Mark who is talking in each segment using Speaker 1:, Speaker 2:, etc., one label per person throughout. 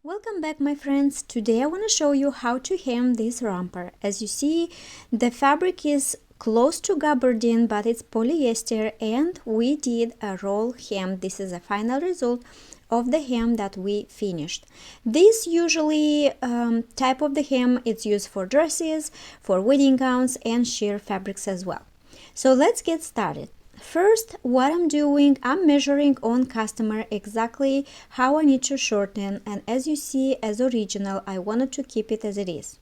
Speaker 1: Welcome back, my friends. Today I want to show you how to hem this romper. As you see, the fabric is close to gabardine, but it's polyester, and we did a roll hem. This is a final result of the hem that we finished. This usually type of the hem is used for dresses, for wedding gowns, and sheer fabrics as well. So let's get started. First, what I'm doing, I'm measuring on customer exactly how I need to shorten, and as you see, as original, I wanted to keep it as it is.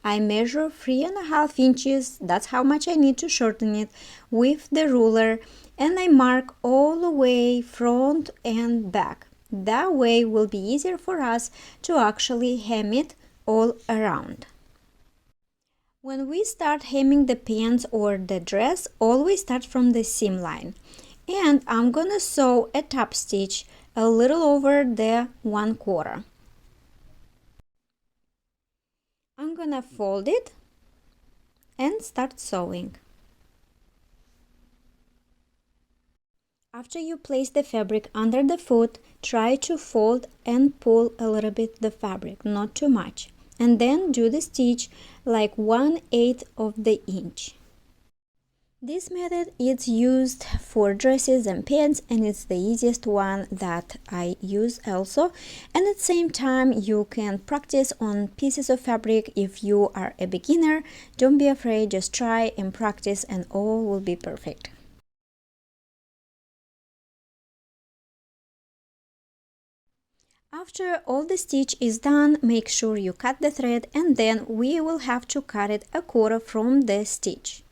Speaker 1: I measure 3.5 inches, that's how much I need to shorten it, with the ruler, and I mark all the way front and back. That way it will be easier for us to actually hem it all around. When we start hemming the pants or the dress, always start from the seam line. And I'm gonna sew a top stitch a little over the 1/4. I'm gonna fold it and start sewing. After you place the fabric under the foot, try to fold and pull a little bit the fabric, not too much. And then do the stitch like 1/8 of the inch. This method is used for dresses and pants, and it's the easiest one that I use also. And at the same time, you can practice on pieces of fabric. If you are a beginner, don't be afraid, just try and practice and all will be perfect. After all the stitch is done, make sure you cut the thread, and then we will have to cut it 1/4 from the stitch.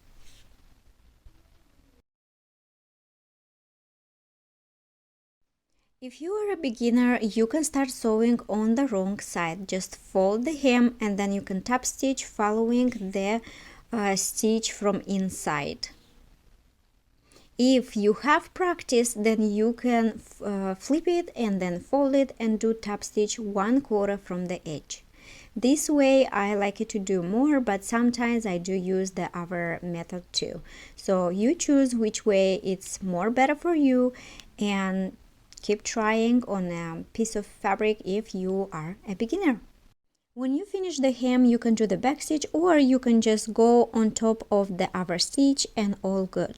Speaker 1: If you are a beginner, you can start sewing on the wrong side. Just fold the hem and then you can top stitch following the stitch from inside. If you have practice, then you can flip it and then fold it and do top stitch 1/4 from the edge. This way I like it to do more, but sometimes I do use the other method too. So you choose which way it's more better for you, and keep trying on a piece of fabric if you are a beginner. When you finish the hem, you can do the back stitch, or you can just go on top of the other stitch and all good.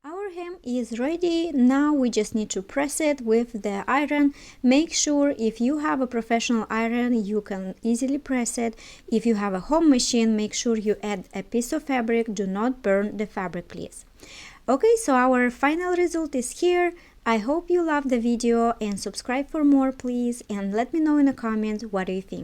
Speaker 1: Our hem is ready. Now we just need to press it with the iron. Make sure if you have a professional iron, you can easily press it. If you have a home machine, make sure you add a piece of fabric. Do not burn the fabric, please. Okay, so our final result is here. I hope you loved the video and subscribe for more, please, and let me know in the comments what do you think.